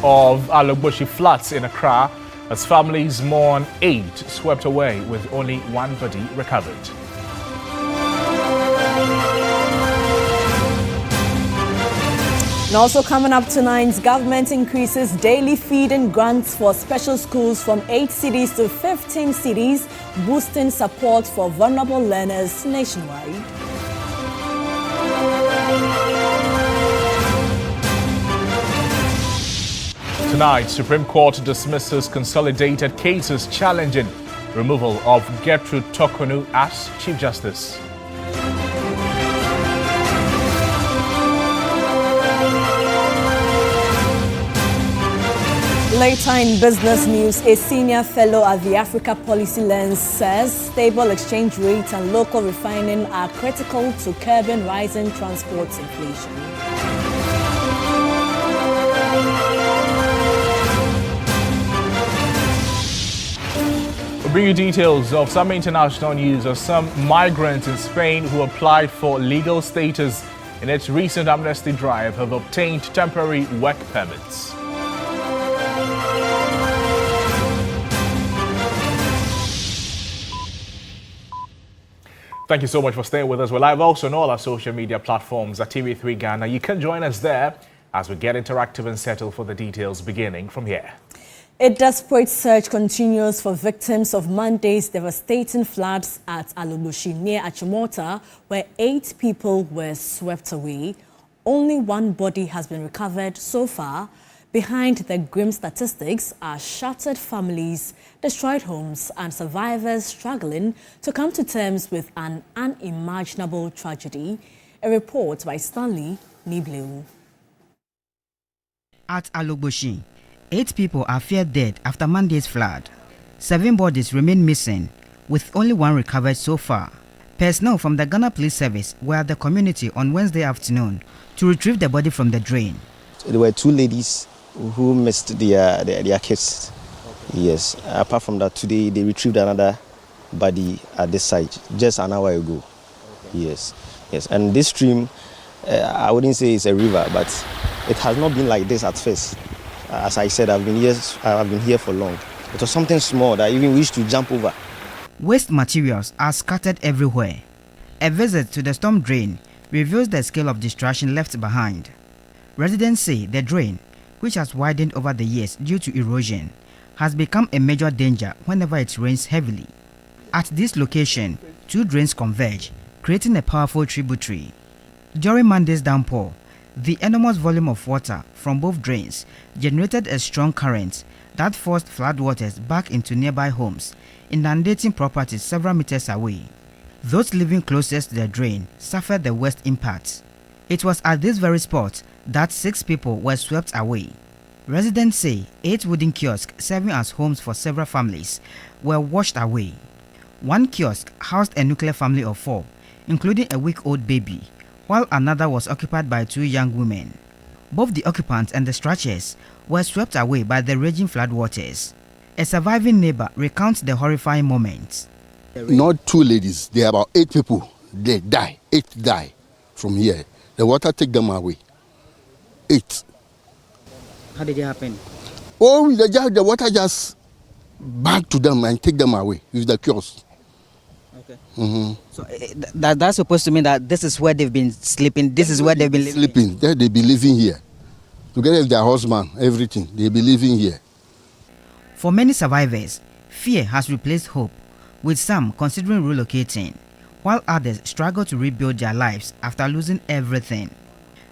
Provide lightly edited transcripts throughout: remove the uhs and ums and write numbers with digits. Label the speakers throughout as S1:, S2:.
S1: Of Alogboshie floods in Accra as families mourn 8 swept away with only one body recovered.
S2: And also coming up tonight, government increases daily feeding grants for special schools from 8 cities to 15 cities, boosting support for vulnerable learners nationwide.
S1: Tonight, Supreme Court dismisses consolidated cases challenging removal of Gertrude Tokonu as Chief Justice.
S2: Later in business news, a senior fellow at the Africa Policy Lens says stable exchange rates and local refining are critical to curbing rising transport inflation.
S1: We'll bring you details of some international news of some migrants in Spain who applied for legal status in its recent amnesty drive have obtained temporary work permits. Thank you so much for staying with us. We're live also on all our social media platforms at TV3 Ghana. You can join us there as we get interactive and settle for the details beginning from here.
S2: A desperate search continues for victims of Monday's devastating floods at Alogboshie near Achimota, where 8 people were swept away. Only one body has been recovered so far. Behind the grim statistics are shattered families, destroyed homes, and survivors struggling to come to terms with an unimaginable tragedy. A report by Stanley Nibleu.
S3: At Alogboshie, 8 people are feared dead after Monday's flood. 7 bodies remain missing, with only one recovered so far. Personnel from the Ghana Police Service were at the community on Wednesday afternoon to retrieve the body from the drain.
S4: There were 2 ladies who missed their kids. Okay. Yes. Apart from that, today they retrieved another body at this site just an hour ago. Okay. Yes. Yes. And this stream, I wouldn't say it's a river, but it has not been like this at first. As I said, I've been here for long. It was something small that I even wished to jump over.
S3: Waste materials are scattered everywhere. A visit to the storm drain reveals the scale of destruction left behind. Residents say the drain, which has widened over the years due to erosion, has become a major danger whenever it rains heavily. At this location, 2 drains converge, creating a powerful tributary. During Monday's downpour, the enormous volume of water from both drains generated a strong current that forced floodwaters back into nearby homes, inundating properties several meters away. Those living closest to the drain suffered the worst impacts. It was at this very spot that 6 people were swept away. Residents say 8 wooden kiosks serving as homes for several families were washed away. One kiosk housed a nuclear family of 4, including a week-old baby, while another was occupied by 2 young women. Both the occupants and the structures were swept away by the raging floodwaters. A surviving neighbor recounts the horrifying moments.
S5: Not 2 ladies, there are about 8 people. They die. 8 die from here. The water take them away. 8.
S3: How did it happen?
S5: Oh, the water just back to them and take them away with the kiosk.
S3: Okay.
S5: Mm-hmm.
S3: So that's supposed to mean that this is where they've been sleeping. This is where they've been living.
S5: Sleeping. They be living here. Together with their husband, everything. They be living here.
S3: For many survivors, fear has replaced hope, with some considering relocating, while others struggle to rebuild their lives after losing everything.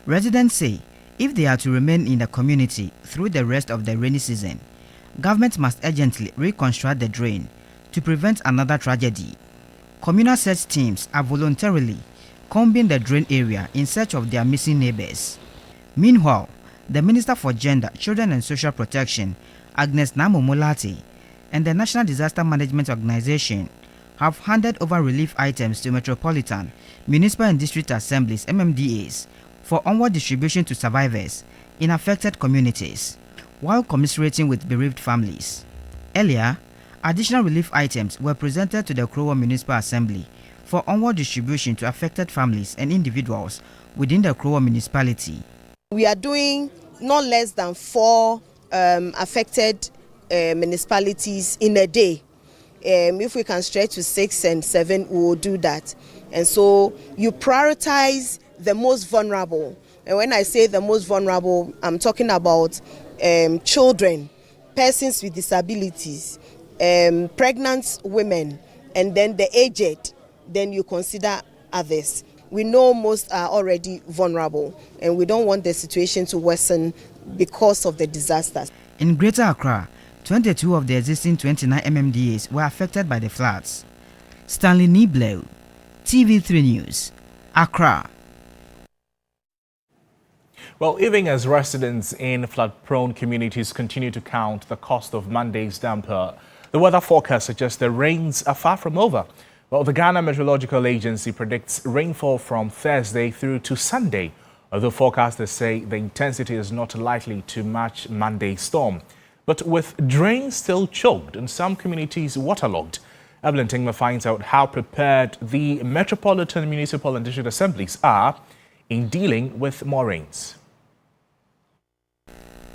S3: Residents say if they are to remain in the community through the rest of the rainy season, government must urgently reconstruct the drain to prevent another tragedy. Communal search teams are voluntarily combing the drain area in search of their missing neighbors. Meanwhile, the Minister for Gender, Children and Social Protection, Agnes Namomolati, and the National Disaster Management Organization have handed over relief items to Metropolitan, Municipal and District Assemblies (MMDAs) for onward distribution to survivors in affected communities, while commiserating with bereaved families. Earlier, additional relief items were presented to the Krowa Municipal Assembly for onward distribution to affected families and individuals within the Krowa municipality.
S6: We are doing not less than 4 affected municipalities in a day. If we can stretch to 6 and 7, we will do that. And so you prioritize the most vulnerable. And when I say the most vulnerable, I'm talking about children, persons with disabilities, pregnant women, and then the aged. Then you consider others. We know most are already vulnerable, and we don't want the situation to worsen because of the disasters.
S3: In Greater Accra, 22 of the existing 29 MMDAs were affected by the floods. Stanley Niblew, TV3 News, Accra.
S1: Well, even as residents in flood-prone communities continue to count the cost of Monday's damper, the weather forecast suggests the rains are far from over. Well, the Ghana Meteorological Agency predicts rainfall from Thursday through to Sunday, although forecasters say the intensity is not likely to match Monday's storm. But with drains still choked and some communities waterlogged, Evelyn Tingma finds out how prepared the Metropolitan Municipal and District Assemblies are in dealing with more rains.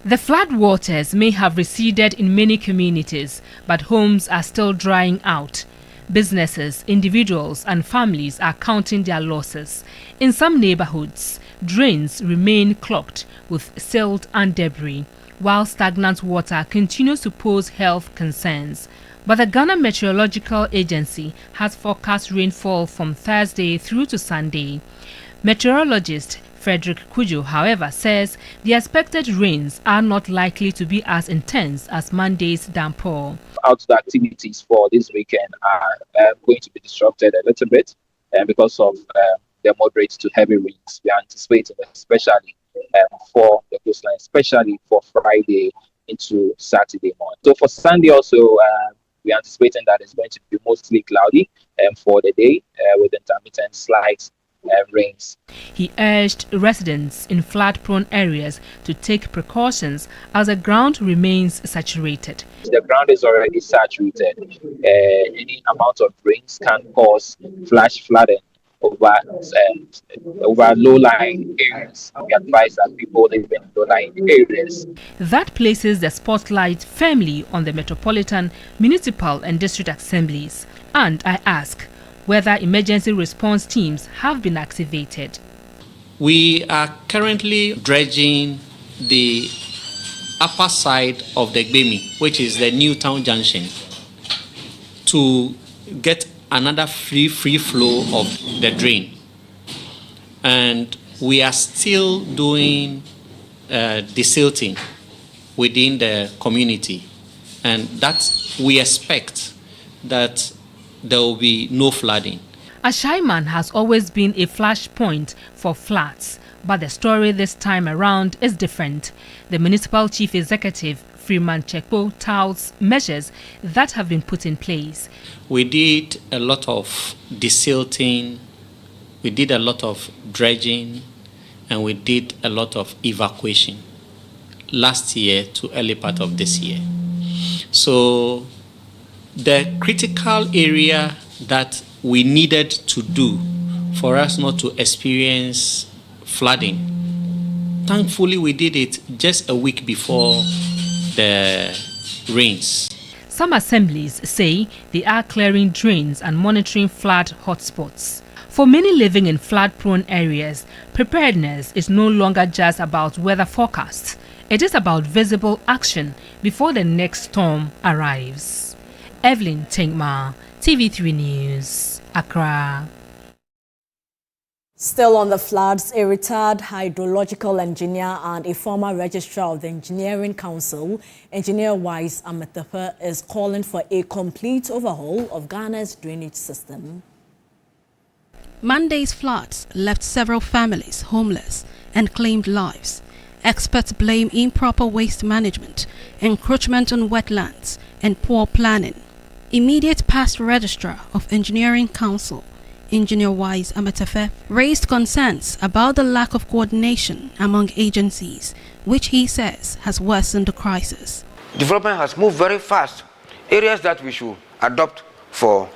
S7: The flood waters may have receded in many communities, but homes are still drying out. Businesses, individuals and families are counting their losses. In some neighborhoods, drains remain clogged with silt and debris, while stagnant water continues to pose health concerns. But the Ghana Meteorological Agency has forecast rainfall from Thursday through to Sunday. Meteorologist Frederick Kujo, however, says the expected rains are not likely to be as intense as Monday's downpour.
S8: Outdoor activities for this weekend are going to be disrupted a little bit because of the moderate to heavy rains we are anticipating, especially for the coastline, especially for Friday into Saturday morning. So for Sunday also, we are anticipating that it's going to be mostly cloudy for the day with intermittent slight rains.
S7: He urged residents in flood-prone areas to take precautions as the ground remains saturated.
S8: The ground is already saturated. Any amount of rains can cause flash flooding over low-lying areas. We advise that people live in low-lying areas.
S7: That places the spotlight firmly on the Metropolitan, Municipal and District Assemblies. And I ask whether emergency response teams have been activated.
S9: We are currently dredging the upper side of the Gbemi, which is the new town junction, to get another free flow of the drain. And we are still doing desilting within the community. And that we expect that there will be no flooding.
S7: Ashaiman has always been a flashpoint for floods, but the story this time around is different. The municipal chief executive, Freeman Chekpo, touts measures that have been put in place.
S9: We did a lot of desilting, we did a lot of dredging, and we did a lot of evacuation last year to early part of this year. So the critical area that we needed to do for us not to experience flooding, thankfully we did it just a week before the rains.
S7: Some assemblies say they are clearing drains and monitoring flood hotspots. For many living in flood-prone areas, preparedness is no longer just about weather forecasts. It is about visible action before the next storm arrives. Evelyn Tingma, TV3 News, Accra.
S2: Still on the floods, a retired hydrological engineer and a former registrar of the Engineering Council, Engineer Wise Ametepe, is calling for a complete overhaul of Ghana's drainage system.
S10: Monday's floods left several families homeless and claimed lives. Experts blame improper waste management, encroachment on wetlands, and poor planning. Immediate past registrar of Engineering Council, Engineer Wise Ametepe, raised concerns about the lack of coordination among agencies, which he says has worsened the crisis.
S11: Development has moved very fast. Areas that we should adopt for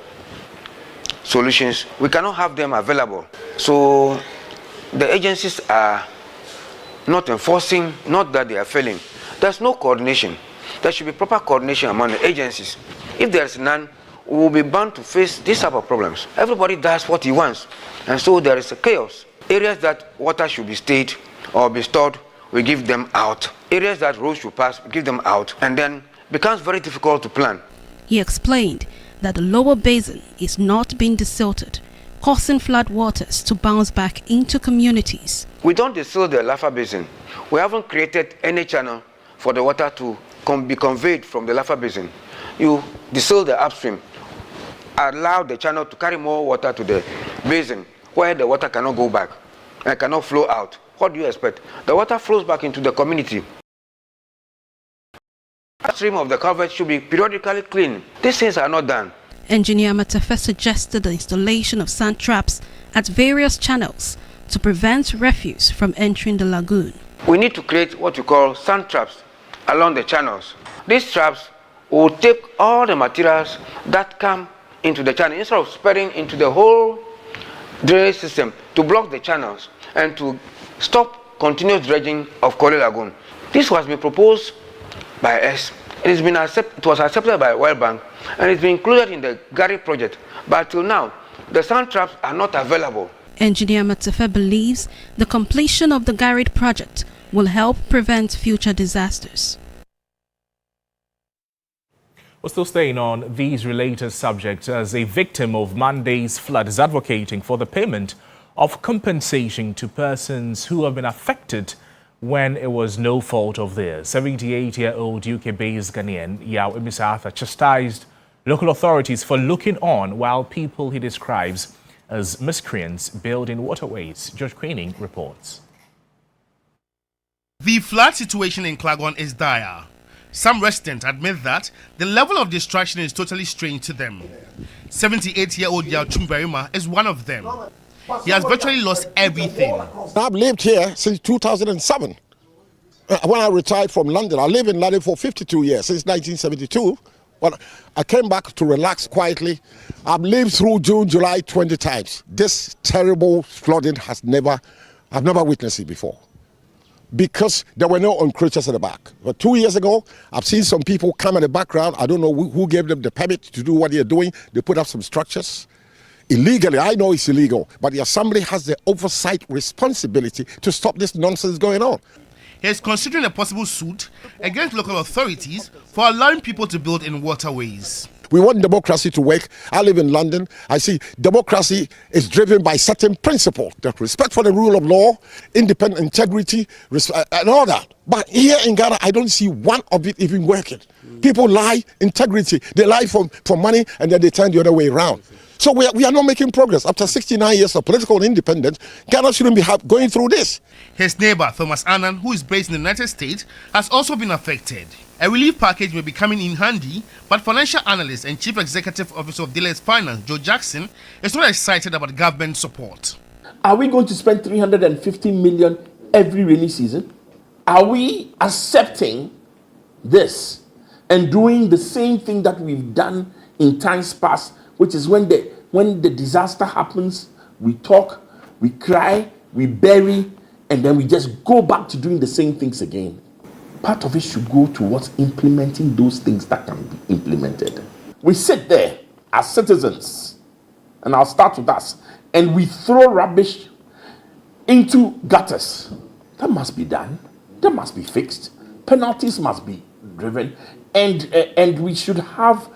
S11: solutions, we cannot have them available. So the agencies are not enforcing, not that they are failing. There's no coordination. There should be proper coordination among the agencies. If there is none, we will be bound to face these type of problems. Everybody does what he wants, and so there is a chaos. Areas that water should be stayed or be stored, we give them out. Areas that roads should pass, we give them out, and then becomes very difficult to plan.
S10: He explained that the lower basin is not being desilted, causing flood waters to bounce back into communities.
S11: We don't desil the Laffa Basin. We haven't created any channel for the water to be conveyed from the Laffa Basin. You desil the upstream, allow the channel to carry more water to the basin where the water cannot go back and cannot flow out. What do you expect? The water flows back into the community. The upstream of the culvert should be periodically cleaned. These things are not done.
S10: Engineer Matefe suggested the installation of sand traps at various channels to prevent refuse from entering the lagoon.
S11: We need to create what you call sand traps along the channels. These traps will take all the materials that come into the channel instead of spreading into the whole drainage system to block the channels and to stop continuous dredging of Korle Lagoon. This was been proposed by us. It was accepted by World Bank and it's been included in the Gary project. But till now, the sand traps are not available.
S10: Engineer Matefe believes the completion of the Garrett project will help prevent future disasters.
S1: We're still staying on these related subjects, as a victim of Monday's flood is advocating for the payment of compensation to persons who have been affected when it was no fault of theirs. 78-year-old UK-based Ghanaian Yao Emisatha chastised local authorities for looking on while people he describes as miscreants building waterways. George Queening reports.
S12: The flood situation in Klagon is dire. Some residents admit that the level of destruction is totally strange to them. 78-year-old Yao Chumberima is one of them. He has virtually lost everything.
S13: I've lived here since 2007. When I retired from London, I lived in London for 52 years, since 1972. But I came back to relax quietly. I've lived through June, July 20 times. This terrible flooding I've never witnessed it before, because there were no encroachers at the back. But 2 years ago, I've seen some people come in the background. I don't know who gave them the permit to do what they're doing. They put up some structures illegally. I know it's illegal, but the assembly has the oversight responsibility to stop this nonsense going on.
S12: He is considering a possible suit against local authorities for allowing people to build in waterways.
S13: We want democracy to work. I live in London. I see democracy is driven by certain principles, the respect for the rule of law, independent integrity, and all that. But here in Ghana, I don't see one of it even working. People lie, integrity. They lie for money, and then they turn the other way around. So we are not making progress. After 69 years of political independence, Ghana shouldn't be going through this.
S12: His neighbor, Thomas Annan, who is based in the United States, has also been affected. A relief package may be coming in handy, but financial analyst and chief executive officer of Dealers Finance, Joe Jackson, is not excited about government support.
S14: Are we going to spend 350 million every rainy season? Are we accepting this and doing the same thing that we've done in times past, which is when the disaster happens, we talk, we cry, we bury, and then we just go back to doing the same things again? Part of it should go towards implementing those things that can be implemented. We sit there as citizens, and I'll start with us, and we throw rubbish into gutters. That must be done. That must be fixed. Penalties must be driven, and we should have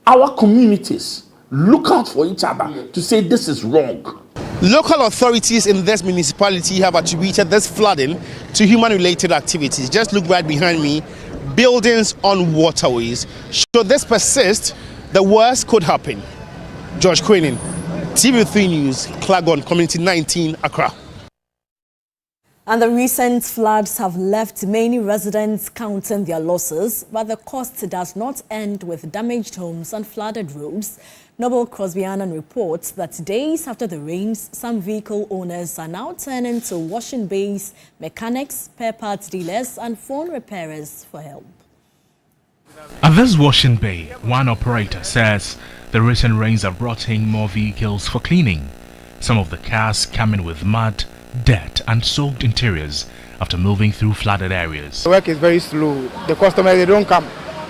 S14: our communities look out for each other to say this is wrong.
S12: Local authorities in this municipality have attributed this flooding to human-related activities. Just look right behind me, buildings on waterways. Should this persist, the worst could happen. George Queening, TV3 News, Klagon, Community 19, Accra.
S2: And the recent floods have left many residents counting their losses, but the cost does not end with damaged homes and flooded roads. Noble Crosby Annan reports that days after the rains, some vehicle owners are now turning to washing bays, mechanics, spare parts dealers and phone repairers for help.
S15: At this washing bay, one operator says the recent rains have brought in more vehicles for cleaning. Some of the cars coming with mud dirt and soaked interiors after moving through flooded areas.
S16: The work is very slow. The customers, they don't come.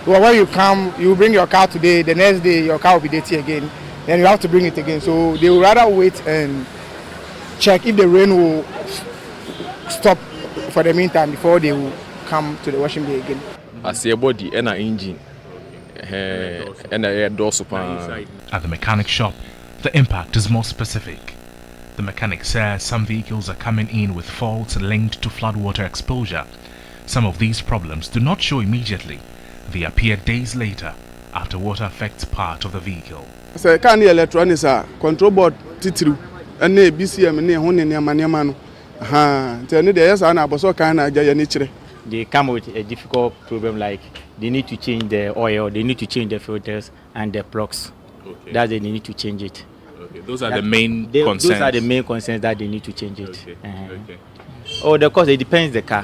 S16: Well, when you come, you bring your car today, the next day your car will be dirty again. Then you have to bring it again. So they would rather wait and check if the rain will stop for the meantime before they will come to the washing bay again.
S17: As your body and an engine and a door super.
S15: At the mechanic shop, the impact is more specific. The mechanic says some vehicles are coming in with faults linked to floodwater exposure. Some of these problems do not show immediately. They appear days later after water affects part of the vehicle.
S16: So can the electronics control board titru and BCM and Honey.
S18: They come with a difficult problem like they need to change the oil, they need to change the filters and the plugs.
S15: Okay.
S18: That they need to change it.
S15: Okay. Those are the main concerns.
S18: Those are the main concerns that they need to change it.
S15: Okay. Okay.
S18: Oh, the cost, it depends the car.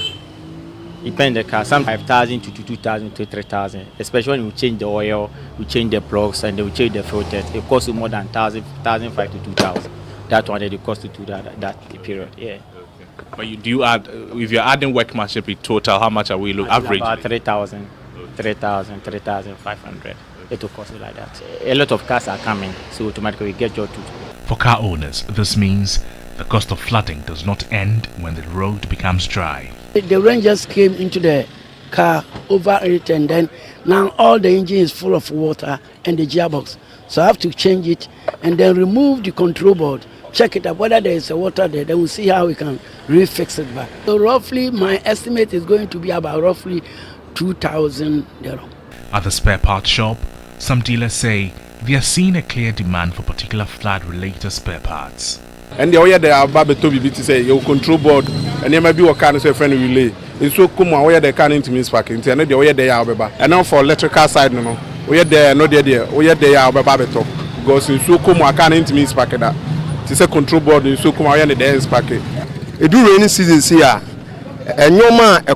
S18: Depends the car. Some 5,000 to 2,000 to 3,000. Especially when you change the oil, you change the plugs and they will change the filters. It costs you more than 1,500 to 2,000. That one it costs to do that period. Yeah.
S15: But do you add, if you're adding workmanship in total, how much are we looking average?
S18: About 3,000, 3,500. It will cost you like that. A lot of cars are coming, so automatically we get your two.
S15: For car owners, this means the cost of flooding does not end when the road becomes dry.
S19: The rain just came into the car over it, and then now all the engine is full of water and the gearbox. So I have to change it and then remove the control board. Check it out whether there is a water there, then we'll see how we can refix it back. So roughly my estimate is going to be about roughly 2,000 dirham.
S15: At the spare parts shop, some dealers say they are seeing a clear demand for particular flood related spare parts.
S16: And the way they are about to say your control board and there might be a kind of friend relay. It's so come on where they can into Miss Parking and the way they are and now for electrical side no where they are not there where they are about because in so come I can't into Miss Parking that. It's a control board in so come the dance packet.
S20: It do rainy season here. And your man a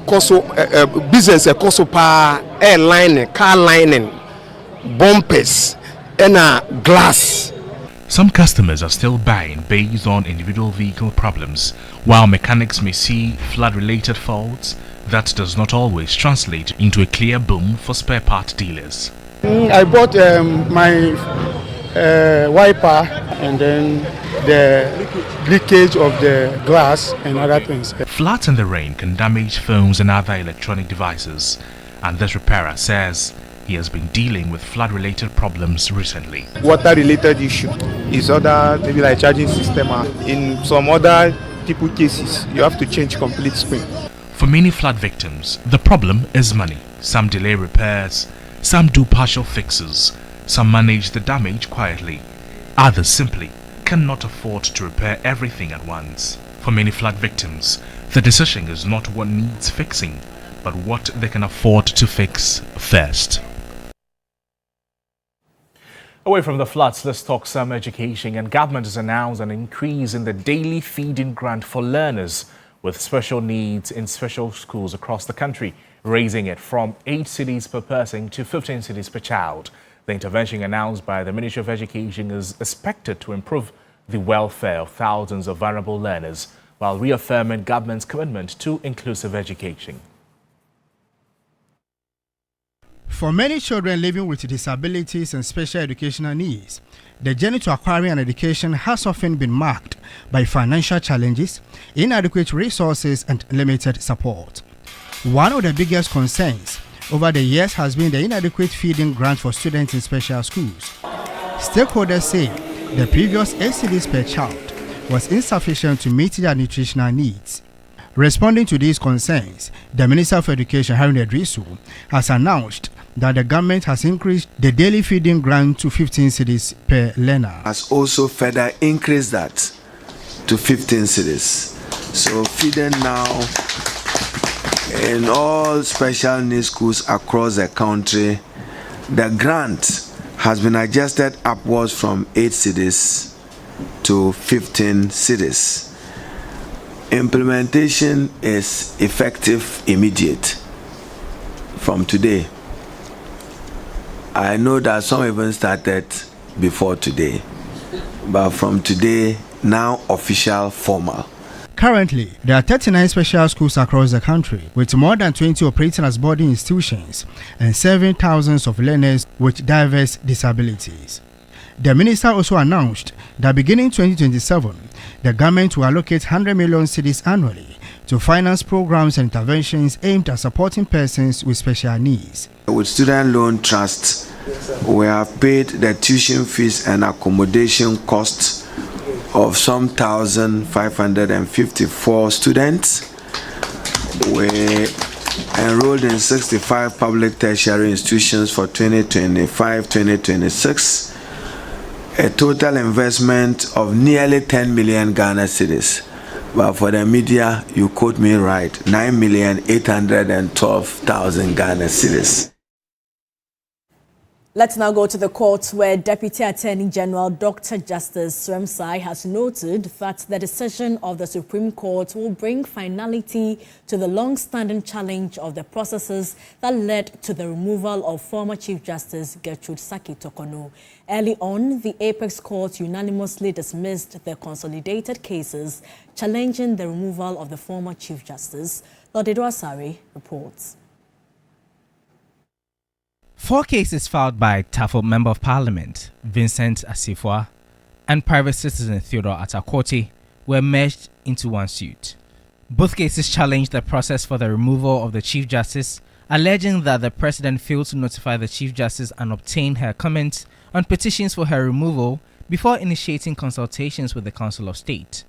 S20: business a cost pa airline, car lining, bumpers, and a glass.
S15: Some customers are still buying based on individual vehicle problems, while mechanics may see flood-related faults. That does not always translate into a clear boom for spare part dealers.
S16: I bought my wiper and then the leakage of the glass and other things.
S15: Floods in the rain can damage phones and other electronic devices, and this repairer says he has been dealing with flood-related problems recently.
S16: Water-related issue is other, maybe like charging system. In some other people cases, you have to change complete screen.
S15: For many flood victims, the problem is money. Some delay repairs, some do partial fixes, some manage the damage quietly. Others simply cannot afford to repair everything at once. For many flood victims, the decision is not what needs fixing, but what they can afford to fix first. Away from the floods, let's talk some education. And government has announced an increase in the daily feeding grant for learners with special needs in special schools across the country, raising it from 8 cedis per person to 15 cedis per child. The intervention announced by the Ministry of Education is expected to improve the welfare of thousands of vulnerable learners while reaffirming government's commitment to inclusive education.
S21: For many children living with disabilities and special educational needs, the journey to acquiring an education has often been marked by financial challenges, inadequate resources, and limited support. One of the biggest concerns over the years has been the inadequate feeding grant for students in special schools. Stakeholders say the previous 8 cedis per child was insufficient to meet their nutritional needs. Responding to these concerns, the Minister of Education, Harun Edrisu, has announced that the government has increased the daily feeding grant to 15 cedis per learner.
S22: Has also further increased that to 15 cedis. So feeding now in all special needs schools across the country, the grant has been adjusted upwards from 8 cedis to 15 cedis. Implementation is effective immediate from today. I know that some even started before today, but from today, now official, formal.
S21: Currently, there are 39 special schools across the country, with more than 20 operating as boarding institutions and serving thousands of learners with diverse disabilities. The minister also announced that beginning 2027, the government will allocate 100 million cedis annually to finance programs and interventions aimed at supporting persons with special needs.
S22: With Student Loan Trust, we have paid the tuition fees and accommodation costs of some 1,554 students. We enrolled in 65 public tertiary institutions for 2025-2026. A total investment of nearly 10 million Ghana cedis. But for the media, you quote me right, 9,812,000 Ghana cedis.
S2: Let's now go to the court, where Deputy Attorney General Dr. Justice Sremsai has noted that the decision of the Supreme Court will bring finality to the long-standing challenge of the processes that led to the removal of former Chief Justice Gertrude Saki Tokono. Early on, the Apex Court unanimously dismissed the consolidated cases challenging the removal of the former Chief Justice. Lord Edwasari reports.
S4: 4 cases filed by TAFO Member of Parliament Vincent Asifua and private citizen Theodore Atakorte were merged into one suit. Both cases challenged the process for the removal of the Chief Justice, alleging that the President failed to notify the Chief Justice and obtain her comments on petitions for her removal before initiating consultations with the Council of State.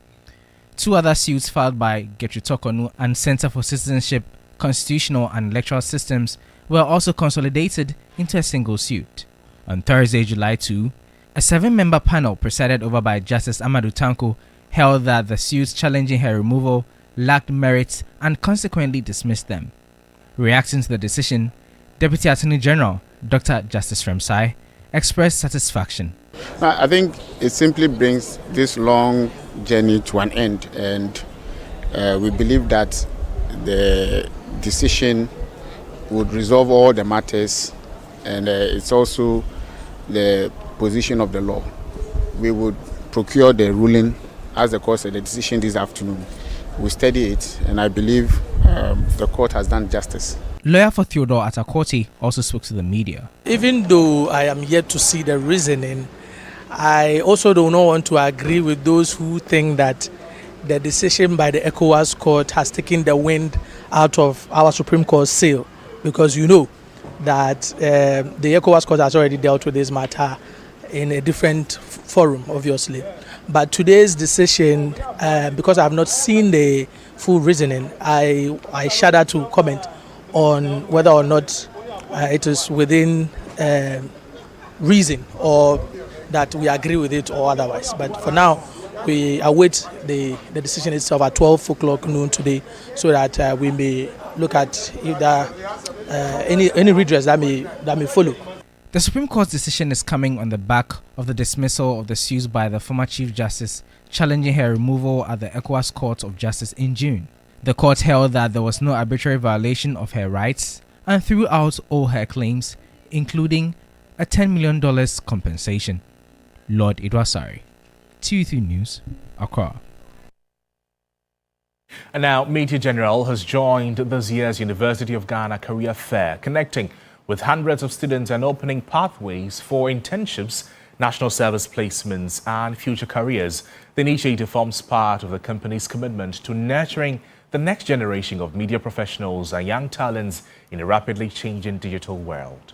S4: 2 other suits filed by Gertrude Tokono and Center for Citizenship, Constitutional and Electoral Systems were also consolidated into a single suit. On Thursday, July 2, a 7-member panel presided over by Justice Amadou Tanko held that the suits challenging her removal lacked merit and consequently dismissed them. Reacting to the decision, Deputy Attorney General Dr. Justice Sremsai expressed satisfaction.
S5: I think it simply brings this long journey to an end, and we believe that the decision would resolve all the matters, and it's also the position of the law. We would procure the ruling, as the court said, the decision this afternoon. We study it, and I believe the court has done justice.
S4: Lawyer for Theodore Atakorte also spoke to the media.
S23: Even though I am yet to see the reasoning, I also do not want to agree with those who think that the decision by the ECOWAS court has taken the wind out of our Supreme Court sail, because you know that the ECOWAS court has already dealt with this matter in a different forum, obviously. But today's decision, because I have not seen the full reasoning, I shudder to comment on whether or not it is within reason, or that we agree with it or otherwise. But for now, we await the decision itself at 12 o'clock noon today, so that we may look at if there any redress that may follow.
S4: The Supreme Court's decision is coming on the back of the dismissal of the suits by the former Chief Justice challenging her removal at the ECOWAS Court of Justice in June. The court held that there was no arbitrary violation of her rights and threw out all her claims, including a $10 million compensation. Lord Idwasari, TV3 News, Accra.
S1: And now, Media General has joined this year's University of Ghana Career Fair, connecting with hundreds of students and opening pathways for internships, national service placements and future careers. The initiative forms part of the company's commitment to nurturing the next generation of media professionals and young talents in a rapidly changing digital world.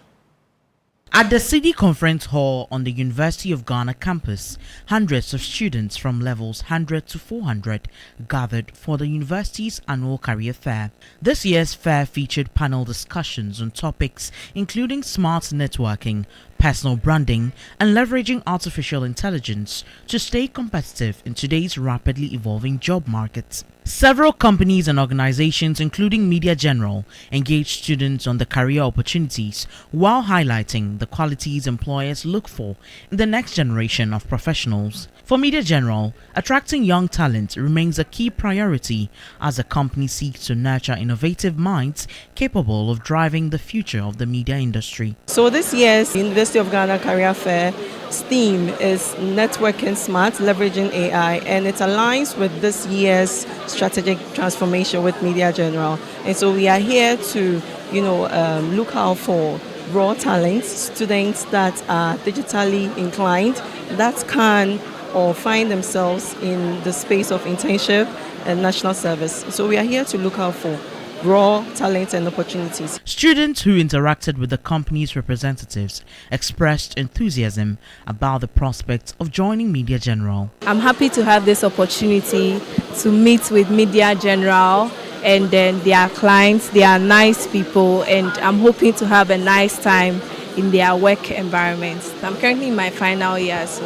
S24: At the City Conference Hall on the University of Ghana campus, hundreds of students from levels 100 to 400 gathered for the university's annual career fair. This year's fair featured panel discussions on topics including smart networking, personal branding, and leveraging artificial intelligence to stay competitive in today's rapidly evolving job market. Several companies and organizations, including Media General, engage students on the career opportunities while highlighting the qualities employers look for in the next generation of professionals. For Media General, attracting young talent remains a key priority as the company seeks to nurture innovative minds capable of driving the future of the media industry.
S25: So this year's University
S3: University of Ghana Career Fair, STEAM is Networking Smart, Leveraging AI, and it aligns with this year's strategic transformation with Media General. And so we are here to, look out for raw talents, students that are digitally inclined, that can or find themselves in the space of internship and national service. So we are here to look out for raw talent and opportunities.
S24: Students who interacted with the company's representatives expressed enthusiasm about the prospect of joining Media General.
S6: I'm happy to have this opportunity to meet with Media General and then their clients. They are nice people, and I'm hoping to have a nice time in their work environment. I'm currently in my final year, so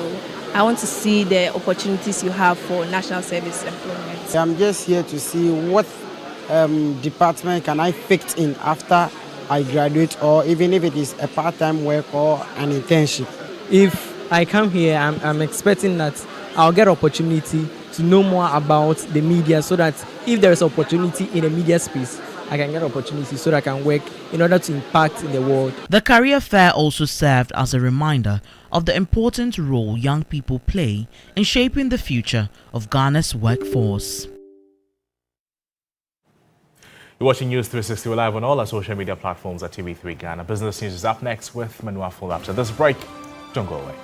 S6: I want to see the opportunities you have for national service employment.
S8: I'm just here to see what department can I fit in after I graduate, or even if it is a part-time work or an internship.
S9: If I come here, I'm expecting that I'll get opportunity to know more about the media, so that if there is opportunity in the media space, I can get opportunity so that I can work in order to impact in the world.
S24: The career fair also served as a reminder of the important role young people play in shaping the future of Ghana's workforce.
S1: You're watching News 360 live on all our social media platforms at TV3 Ghana. Business News is up next with Manua Full. After this break, don't go away.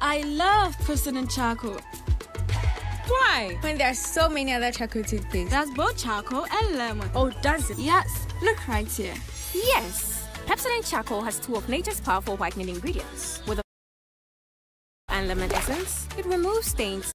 S25: I love President Charcoal. Why? When there are so many other charcoal toothpaste. That's both charcoal and lemon. Oh, does it? Yes. Look right here.
S26: Yes. Pepsodent Charcoal has two of nature's powerful whitening ingredients. With and lemon essence, it removes stains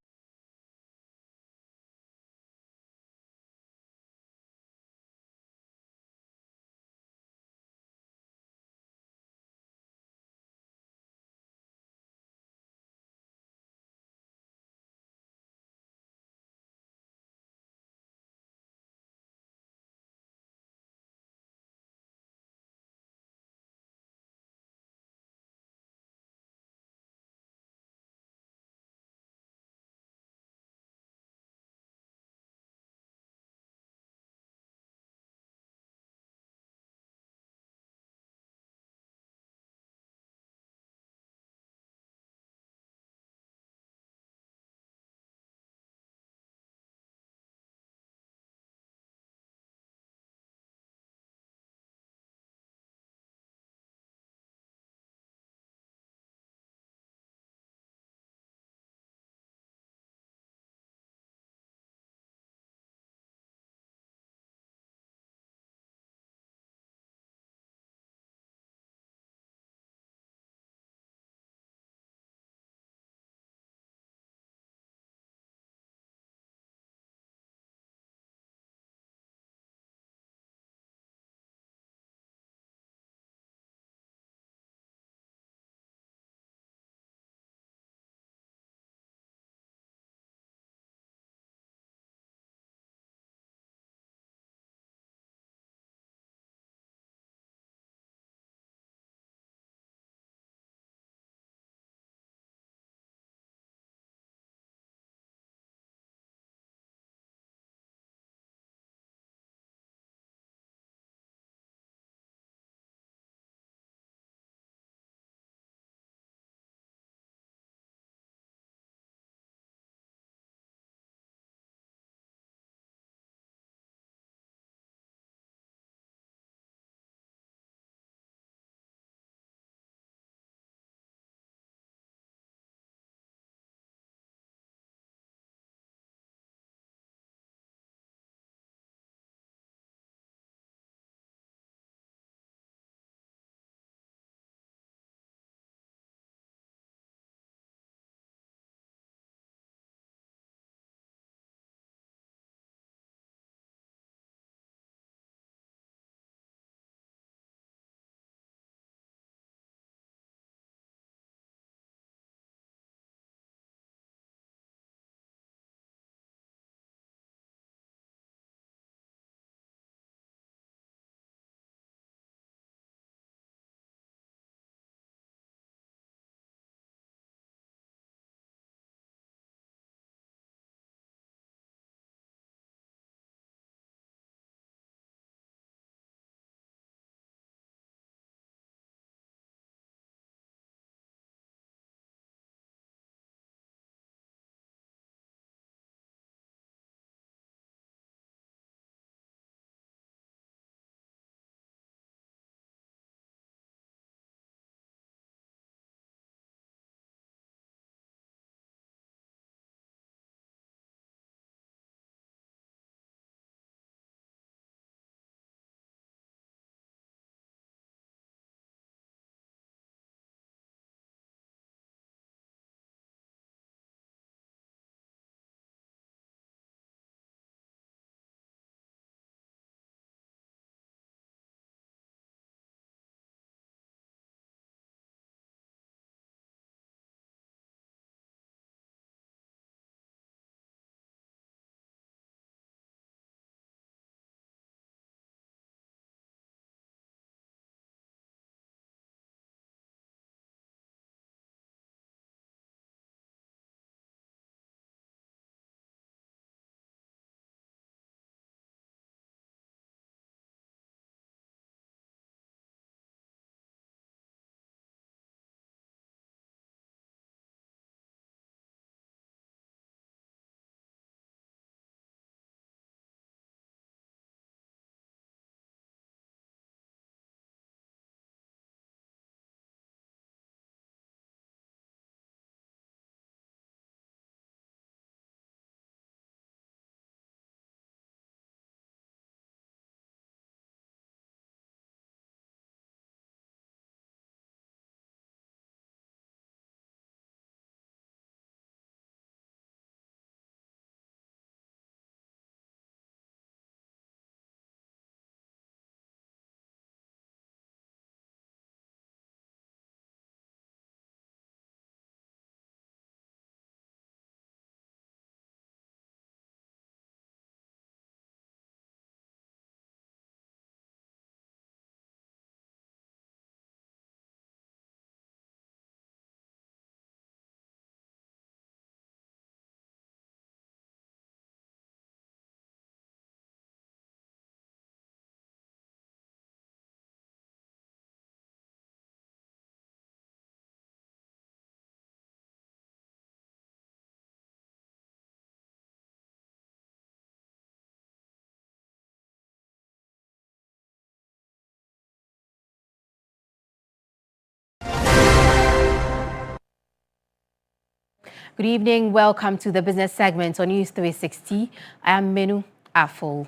S7: Good evening. Welcome to the business segment on News 360. I am Menu Afol.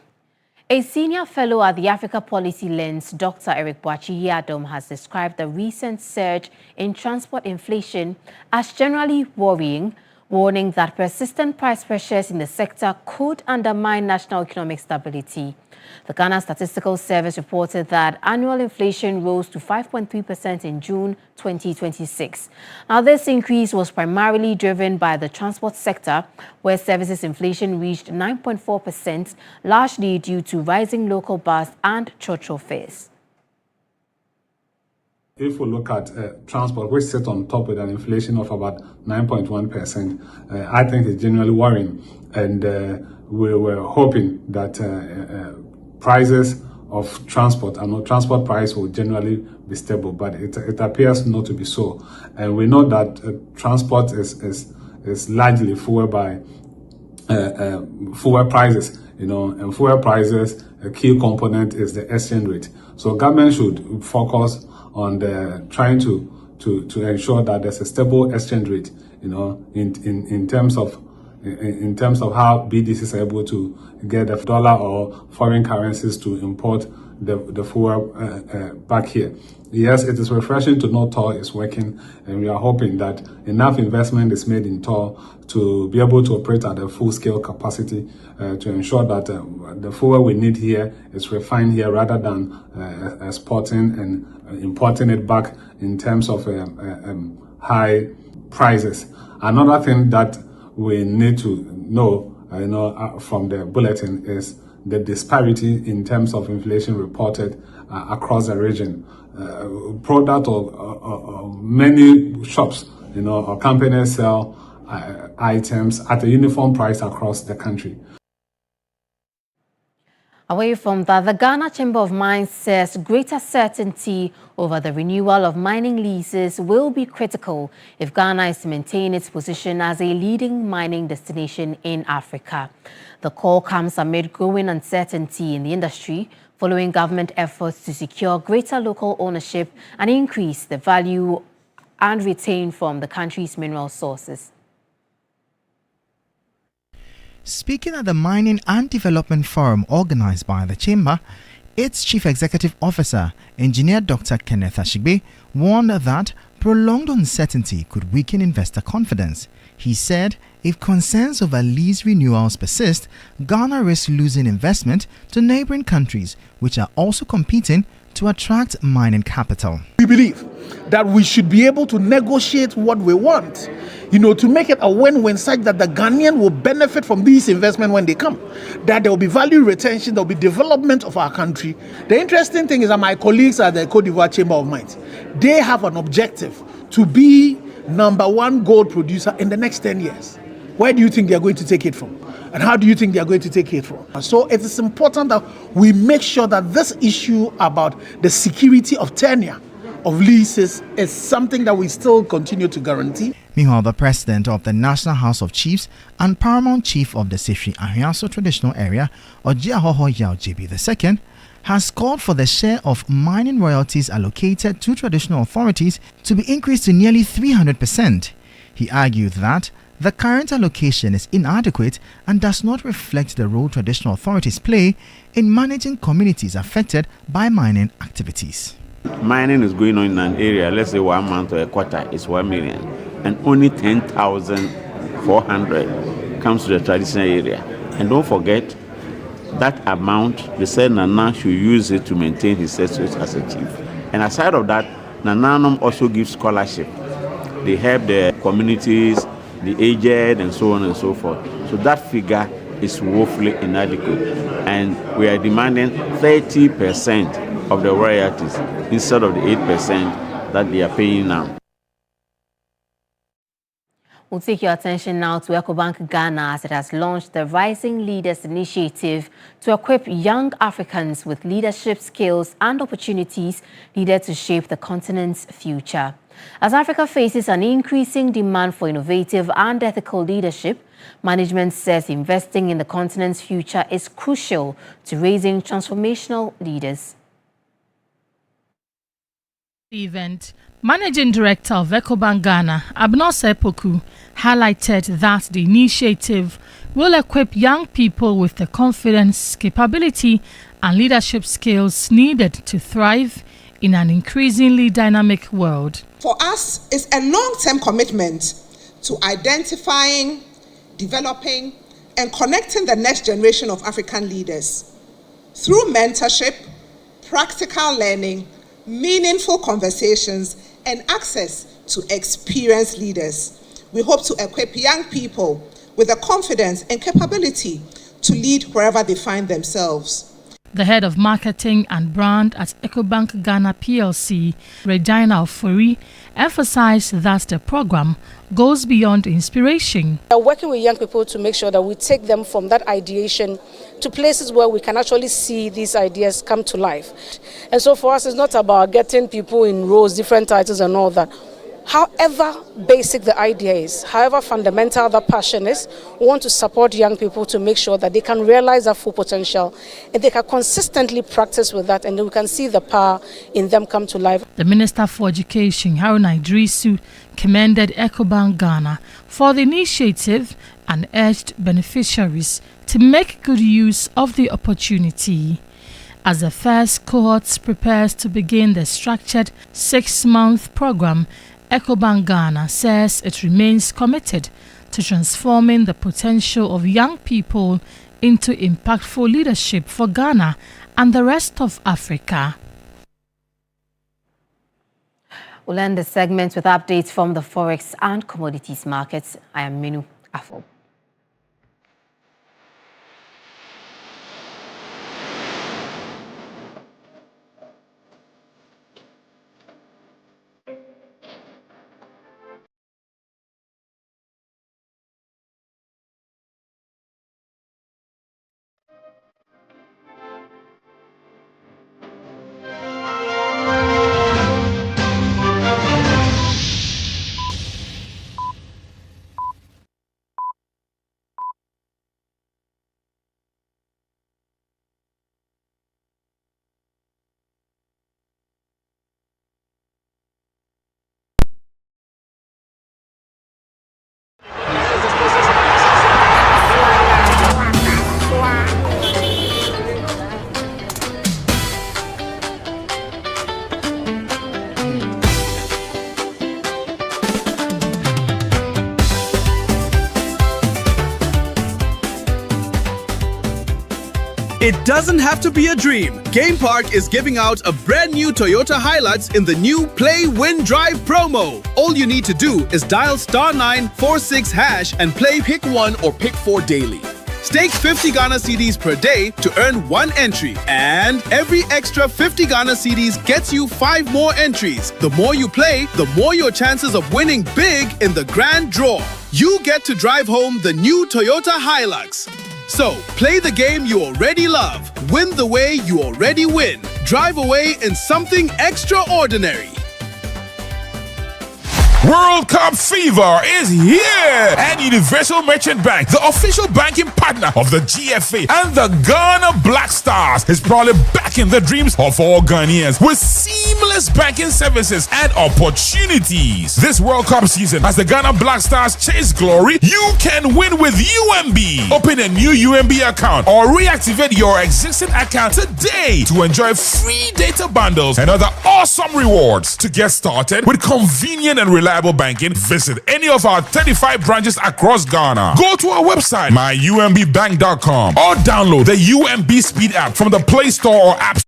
S7: A senior fellow at the Africa Policy Lens, Dr. Alogboshie Yadom, has described the recent surge in transport inflation as generally worrying, warning that persistent price pressures in the sector could undermine national economic stability. The Ghana Statistical Service reported that annual inflation rose to 5.3% in June 2026. Now, this increase was primarily driven by the transport sector, where services inflation reached 9.4%, largely due to rising local bus and churchill fares.
S10: If we look at transport, which sits on top with an inflation of about 9.1%, I think it's genuinely worrying. And we were hoping that prices of transport, transport price will generally be stable, but it appears not to be so. And we know that transport is largely fueled by fuel prices, and fuel prices, a key component is the exchange rate. So government should focus on trying to ensure that there's a stable exchange rate, in terms of how BDCs are able to get the dollar or foreign currencies to import the fuel back here. Yes, it is refreshing to know TOR is working, and we are hoping that enough investment is made in TOR to be able to operate at a full-scale capacity to ensure that the fuel we need here is refined here rather than exporting and importing it back in terms of high prices. Another thing that we need to know, from the bulletin is the disparity in terms of inflation reported across the region. Product or many shops, or companies sell items at a uniform price across the country.
S7: Away from that, the Ghana Chamber of Mines says greater certainty over the renewal of mining leases will be critical if Ghana is to maintain its position as a leading mining destination in Africa. The call comes amid growing uncertainty in the industry following government efforts to secure greater local ownership and increase the value and retain from the country's mineral sources.
S4: Speaking at the Mining and Development Forum organized by the Chamber, its Chief Executive Officer, Engineer Dr. Kenneth Ashigbe, warned that prolonged uncertainty could weaken investor confidence. He said if concerns over lease renewals persist, Ghana risks losing investment to neighboring countries which are also competing to attract mining capital.
S11: We believe that we should be able to negotiate what we want, to make it a win-win such that the Ghanaian will benefit from these investments when they come, that there will be value retention, there will be development of our country. The interesting thing is that my colleagues at the Côte d'Ivoire Chamber of Mines, they have an objective to be #1 gold producer in the next 10 years. Where do you think they are going to take it from? And how do you think they are going to take it from? So it is important that we make sure that this issue about the security of tenure of leases is something that we still continue to guarantee.
S4: Meanwhile, the president of the National House of Chiefs and paramount chief of the Sefri Ahiaso traditional area, Ojiahoho Yao JB II, has called for the share of mining royalties allocated to traditional authorities to be increased to nearly 300%. He argued that the current allocation is inadequate and does not reflect the role traditional authorities play in managing communities affected by mining activities.
S12: Mining is going on in an area, let's say 1 month or a quarter is 1 million, and only 10,400 comes to the traditional area. And don't forget, that amount, they said Nana should use it to maintain his status as a chief. And aside of that, Nananum also gives scholarship. They help the communities, the aged, and so on and so forth. So that figure is woefully inadequate. And we are demanding 30% of the royalties instead of the 8% that they are paying now.
S7: We'll take your attention now to EcoBank Ghana as it has launched the Rising Leaders Initiative to equip young Africans with leadership skills and opportunities needed to shape the continent's future. As Africa faces an increasing demand for innovative and ethical leadership, management says investing in the continent's future is crucial to raising transformational leaders.
S13: The event, Managing Director of Ecobank Ghana, Abnose Poku, highlighted that the initiative will equip young people with the confidence, capability, and leadership skills needed to thrive in an increasingly dynamic world.
S14: For us, it's a long-term commitment to identifying, developing, and connecting the next generation of African leaders through mentorship, practical learning, meaningful conversations, and access to experienced leaders. We hope to equip young people with the confidence and capability to lead wherever they find themselves.
S13: The head of marketing and brand at Ecobank Ghana PLC, Regina Ofori, emphasized that the program goes beyond inspiration.
S17: We are working with young people to make sure that we take them from that ideation to places where we can actually see these ideas come to life. And so for us, it's not about getting people in roles, different titles and all that. However basic the idea is, however fundamental the passion is, we want to support young people to make sure that they can realize their full potential and they can consistently practice with that, and then we can see the power in them come to life.
S13: The Minister for Education, Haruna Idrisu, commended Ecobank Ghana for the initiative and urged beneficiaries to make good use of the opportunity. As the first cohort prepares to begin the structured 6-month program, Ecobank Ghana says it remains committed to transforming the potential of young people into impactful leadership for Ghana and the rest of Africa.
S7: We'll end the segment with updates from the forex and commodities markets. I am Menu Afo.
S18: It doesn't have to be a dream. Game Park is giving out a brand new Toyota Hilux in the new Play, Win, Drive promo. All you need to do is dial *946# and play Pick 1 or Pick 4 daily. Stake 50 Ghana cedis per day to earn 1 entry. And every extra 50 Ghana cedis gets you 5 more entries. The more you play, the more your chances of winning big in the grand draw. You get to drive home the new Toyota Hilux. So, play the game you already love. Win the way you already win. Drive away in something extraordinary.
S19: World Cup fever is here! And Universal Merchant Bank, the official banking partner of the GFA and the Ghana Black Stars, is probably back in the dreams of all Ghanaians with seamless banking services and opportunities. This World Cup season, as the Ghana Black Stars chase glory, you can win with UMB. Open a new UMB account or reactivate your existing account today to enjoy free data bundles and other awesome rewards. To get started with convenient and reliable banking, visit any of our 35 branches across Ghana. Go to our website, myumbbank.com, or download the UMB Speed app from the Play Store or App Store.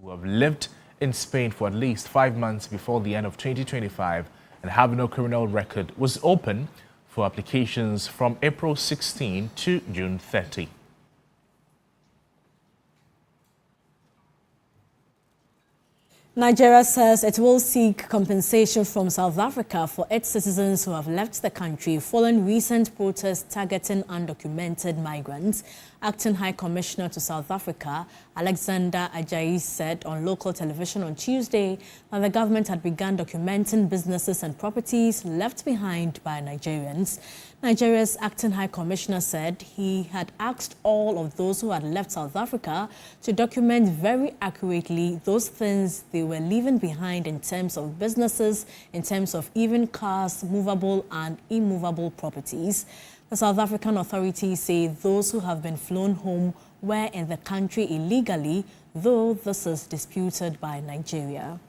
S1: who have lived in Spain for at least 5 months before the end of 2025 and have no criminal record was open for applications from April 16 to June 30.
S2: Nigeria says it will seek compensation from South Africa for its citizens who have left the country following recent protests targeting undocumented migrants. Acting High Commissioner to South Africa, Alexander Ajayi, said on local television on Tuesday that the government had begun documenting businesses and properties left behind by Nigerians. Nigeria's Acting High Commissioner said he had asked all of those who had left South Africa to document very accurately those things they were leaving behind in terms of businesses, in terms of even cars, movable and immovable properties. The South African authorities say those who have been flown home were in the country illegally, though this is disputed by Nigeria.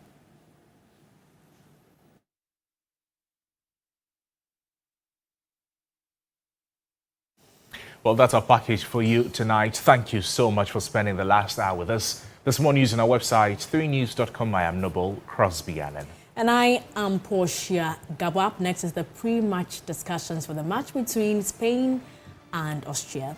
S1: Well, that's our package for you tonight. Thank you so much for spending the last hour with us. There's more news on our website, 3news.com. I am Noble Crosby Allen.
S2: And I am Portia Gabo. Up next is the pre-match discussions for the match between Spain and Austria.